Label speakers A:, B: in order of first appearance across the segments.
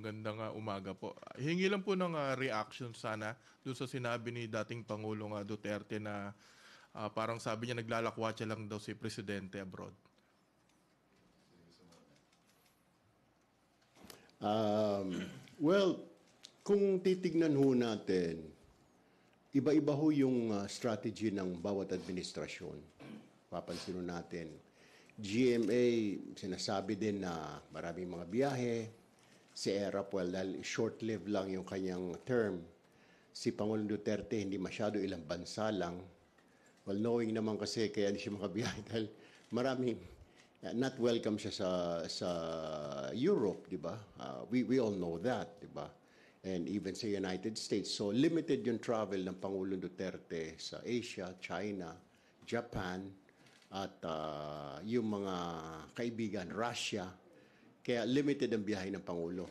A: magandang umaga po. Hingi lang po ng reaction sana doon sa sinabi ni dating Pangulong Duterte na parang sabi niya naglalakwatsa lang daw si Presidente abroad.
B: Well, kung titignan ho natin, iba-iba ho yung strategy ng bawat administrasyon. Papansin ho natin, GMA, sinasabi din na maraming mga biyahe. Si ERAP, well, dahil short-lived lang yung kanyang term. Si Pangulong Duterte, hindi masyado, ilang bansa lang. Well, knowing naman kasi kaya hindi siya makabiyahe dahil maraming not welcome siya sa Europe, di ba? We all know that, di ba? And even sa United States. So limited yung travel ng Pangulong Duterte sa Asia, China, Japan, at yung mga kaibigan, Russia. Kaya limited ang biyahe ng Pangulo.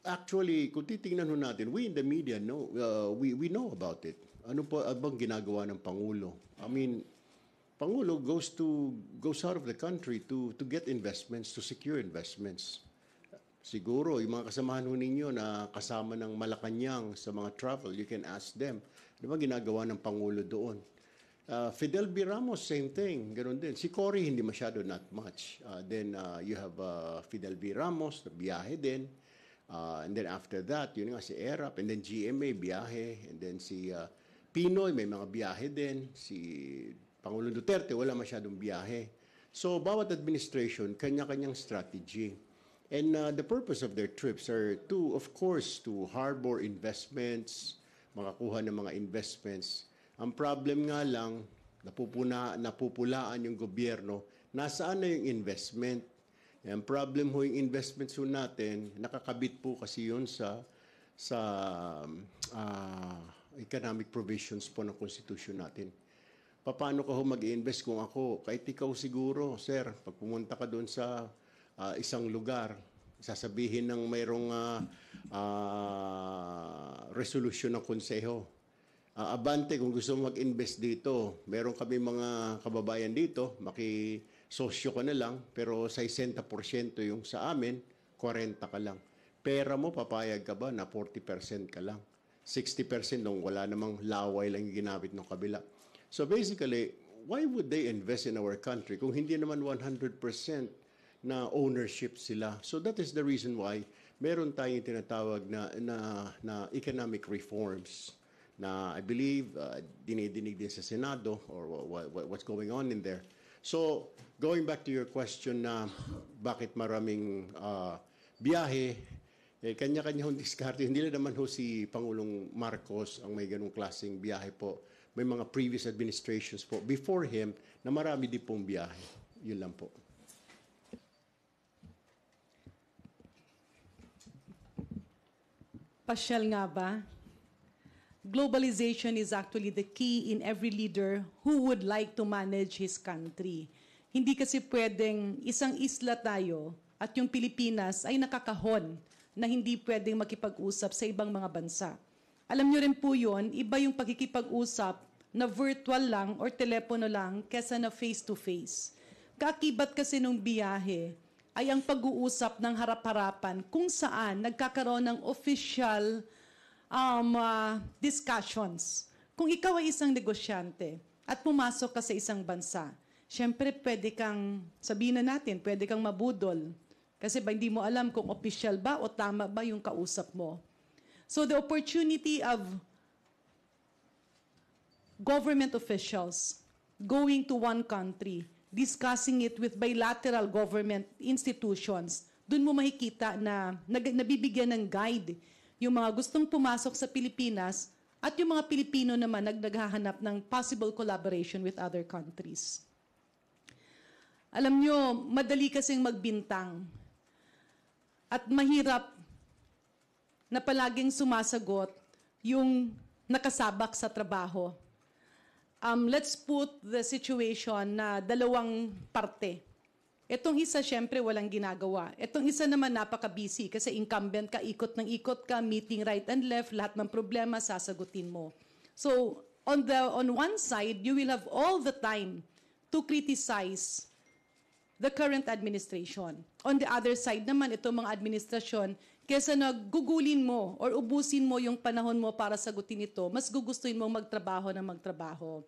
B: Actually, kung titingnan ho natin, we in the media know, we know about it. Ano po bang ginagawa ng Pangulo? I mean, Pangulo goes out of the country to get investments, to secure investments. Siguro, yung mga kasamahan ho ninyo na kasama ng Malacanang sa mga travel, you can ask them, ano ba ginagawa ng Pangulo doon? Fidel B. Ramos, same thing, ganoon din. Si Cory, hindi masyado, not much. Then you have Fidel B. Ramos, na biyahe din. And then after that, yun nga si ERAP, and then GMA, biyahe. And then si Pinoy, may mga biyahe din. Si Pangulong Duterte, wala masyadong biyahe. So, bawat administration, kanya-kanyang strategy. And the purpose of their trips are to, of course, to harbor investments, makakuha ng mga investments. Ang problem nga lang, napupulaan yung gobyerno, nasaan na yung investment? Ang problem ho yung investments ho natin, nakakabit po kasi yun sa economic provisions po ng Constitution natin. Paano ka ho mag-invest kung ako? Kahit ikaw siguro, sir, pag pumunta ka doon sa isang lugar, sasabihin ng mayroong resolution ng konseho. Abante, kung gusto mo mag-invest dito, meron kami mga kababayan dito, makisosyo ka na lang, pero sa 60% yung sa amin, 40 ka lang. Pera mo, papayag ka ba na 40% ka lang? 60% nung wala namang laway lang yung ginamit ng kabila. So basically, why would they invest in our country kung hindi naman 100% na ownership sila? So that is the reason why meron tayong tinatawag na economic reforms na I believe dinidinig din sa Senado or what's going on in there. So, going back to your question na bakit maraming biyahe, kanya-kanya hong diskarte. Hindi na naman ho si Pangulong Marcos ang may ganung klaseng biyahe po. May mga previous administrations po before him na marami din pong biyahe. Yun lang po.
C: Pasyal nga ba? Globalization is actually the key in every leader who would like to manage his country. Hindi kasi pwedeng isang isla tayo at yung Pilipinas ay nakakahon na hindi pwedeng makipag-usap sa ibang mga bansa. Alam nyo rin po yun, iba yung pagkikipag-usap na virtual lang or telepono lang kesa na face-to-face. Kaakibat kasi nung biyahe ay ang pag-uusap ng harap-harapan kung saan nagkakaroon ng official discussions. Kung ikaw ay isang negosyante at pumasok ka sa isang bansa, syempre pwede kang, sabihin na natin, pwede kang mabudol. Kasi ba hindi mo alam kung official ba o tama ba yung kausap mo. So the opportunity of government officials going to one country, discussing it with bilateral government institutions, dun mo makikita na nabibigyan ng guide yung mga gustong pumasok sa Pilipinas at yung mga Pilipino naman naghahanap ng possible collaboration with other countries. Alam nyo, madali kasing magbintang at mahirap na palaging sumasagot yung nakasabak sa trabaho. Let's put the situation na dalawang parte. Itong isa, syempre, walang ginagawa. Itong isa naman, napaka-busy kasi incumbent ka, ikot ng ikot ka, meeting right and left, lahat ng problema, sasagutin mo. So, on one side, you will have all the time to criticize the current administration. On the other side naman, itong mga administrasyon, kesa na gugulin mo or ubusin mo yung panahon mo para sagutin ito, mas gugustuhin mo magtrabaho na magtrabaho.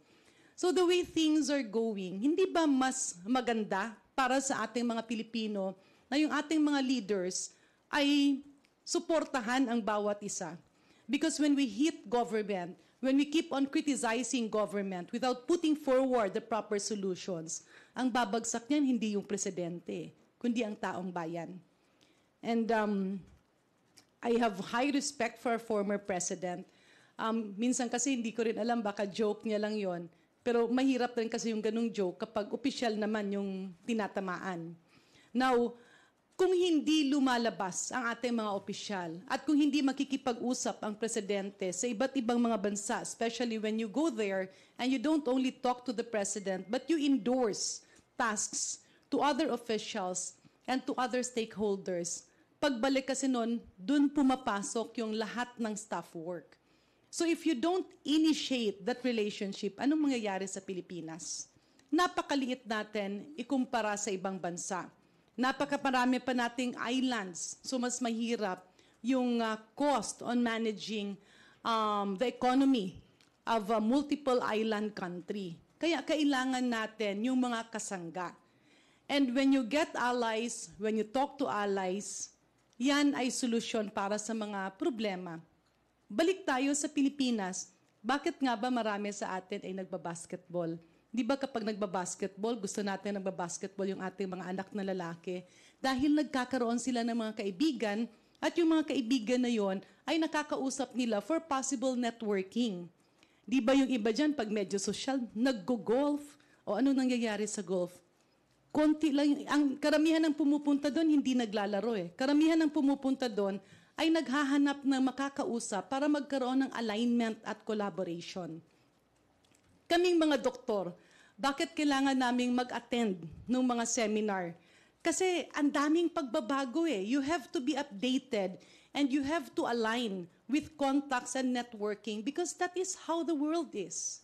C: So the way things are going, hindi ba mas maganda para sa ating mga Pilipino na yung ating mga leaders ay suportahan ang bawat isa? Because when we hit government, when we keep on criticizing government without putting forward the proper solutions, ang babagsak niyan hindi yung presidente, kundi ang taong bayan. And I have high respect for our former president. Minsan kasi hindi ko rin alam, baka joke niya lang yon. Pero mahirap rin kasi yung ganung joke kapag opisyal naman yung tinatamaan. Now, kung hindi lumalabas ang ating mga opisyal at kung hindi makikipag-usap ang presidente sa iba't ibang mga bansa, especially when you go there and you don't only talk to the president, but you endorse tasks to other officials and to other stakeholders, pagbalik kasi nun, dun pumapasok yung lahat ng staff work. So if you don't initiate that relationship, anong mangyayari sa Pilipinas? Napakaliit natin ikumpara sa ibang bansa. Napakaparami pa nating islands, so mas mahirap yung cost on managing the economy of a multiple island country. Kaya kailangan natin yung mga kasangga. And when you get allies, when you talk to allies, yan ay solusyon para sa mga problema. Balik tayo sa Pilipinas. Bakit nga ba marami sa atin ay nagbabasketball? Di ba kapag nagbabasketball, gusto natin nagbabasketball yung ating mga anak na lalaki dahil nagkakaroon sila ng mga kaibigan at yung mga kaibigan na yon ay nakakausap nila for possible networking. Di ba yung iba dyan, pag medyo social, naggo-golf? O ano nangyayari sa golf? Konti lang, ang karamihan ng pumupunta doon, hindi naglalaro eh. Karamihan ng pumupunta doon ay naghahanap ng makakausap para magkaroon ng alignment at collaboration. Kaming mga doktor, bakit kailangan naming mag-attend ng mga seminar? Kasi ang daming pagbabago eh. You have to be updated and you have to align with contacts and networking because that is how the world is.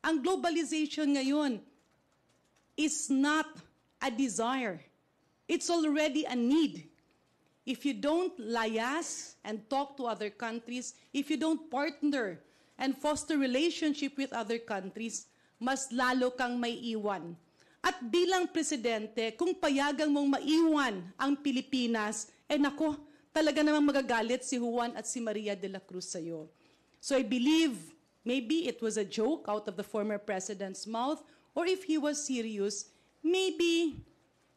C: Ang globalization ngayon is not a desire. It's already a need. If you don't liaise and talk to other countries, if you don't partner and foster relationship with other countries, mas lalo kang may iwan. At bilang presidente, kung payagang mong maiwan ang Pilipinas, nako, talaga namang magagalit si Juan at si Maria de la Cruz sa'yo. So I believe maybe it was a joke out of the former president's mouth, or if he was serious, maybe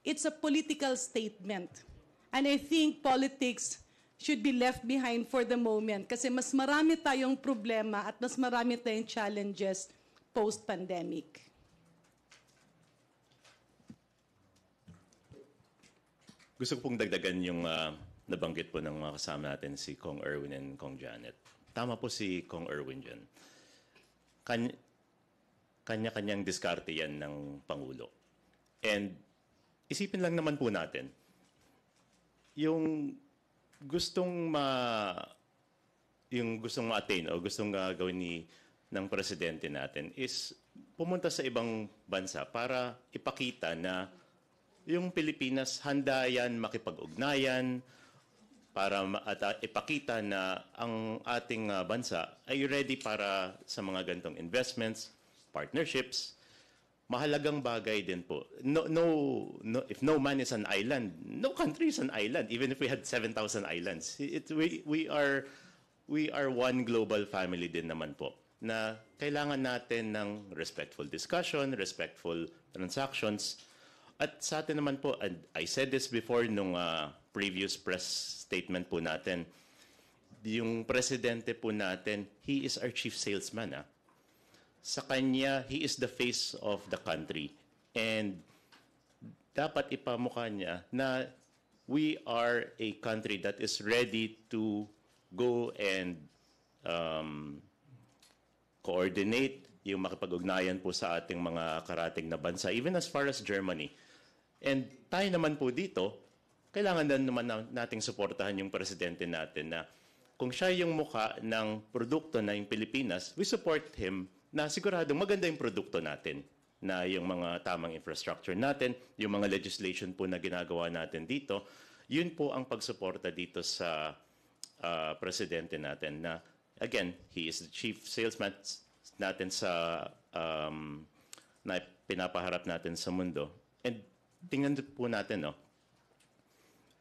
C: it's a political statement. And I think politics should be left behind for the moment kasi mas marami tayong problema at mas marami tayong challenges post-pandemic.
D: Gusto ko pong dagdagan yung nabanggit po ng mga kasama natin si Kong Erwin and Kong Janet. Tama po si Kong Erwin dyan. Kanya-kanyang diskarte yan ng Pangulo. And isipin lang naman po natin, yung gustong ma-attain o gustong gawin ng presidente natin is pumunta sa ibang bansa para ipakita na yung Pilipinas handa yan makipag-ugnayan para ipakita na ang ating bansa ay ready para sa mga ganitong investments, partnerships. Mahalagang bagay din po. If no man is an island, no country is an island. Even if we had 7,000 islands, we are one global family din naman po. Na kailangan natin ng respectful discussion, respectful transactions. At sa atin naman po, and I said this before nung previous press statement po natin, yung presidente po natin, he is our chief salesman. Sa kanya, he is the face of the country. And dapat ipamukha niya na we are a country that is ready to go and coordinate yung makipag-ugnayan po sa ating mga karating na bansa, even as far as Germany. And tayo naman po dito, kailangan din naman nating suportahan yung presidente natin na kung siya yung mukha ng produkto na yung Pilipinas, we support him na siguradong maganda yung produkto natin, na yung mga tamang infrastructure natin, yung mga legislation po na ginagawa natin dito, Yun po ang pagsuporta dito sa presidente natin na, again, he is the chief salesman natin sa na pinapaharap natin sa mundo. And tingnan po natin, no?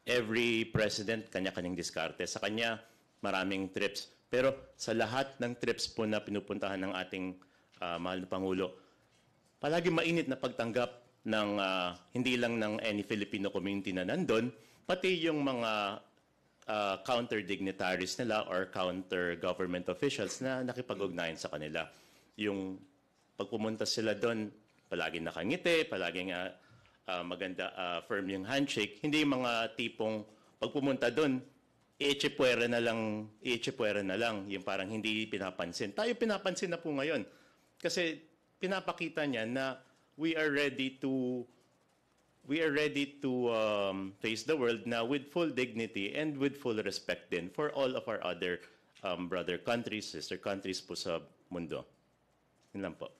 D: Every president, kanya-kanyang diskarte. Sa kanya, maraming trips. Pero sa lahat ng trips po na pinupuntahan ng ating mahal na Pangulo, palagi mainit na pagtanggap ng hindi lang ng any Filipino community na nandun, pati yung mga counter dignitaries nila or counter government officials na nakipag-ugnayan sa kanila. Yung pagpumunta sila doon, palagi nakangiti, palaging maganda, firm yung handshake. Hindi yung mga tipong pagpumunta doon, iitsipwera na lang, yung parang hindi pinapansin. Tayo pinapansin na po ngayon. Kasi pinapakita niya na we are ready to face the world now with full dignity and with full respect din for all of our other brother countries, sister countries po sa mundo. Yun lang po.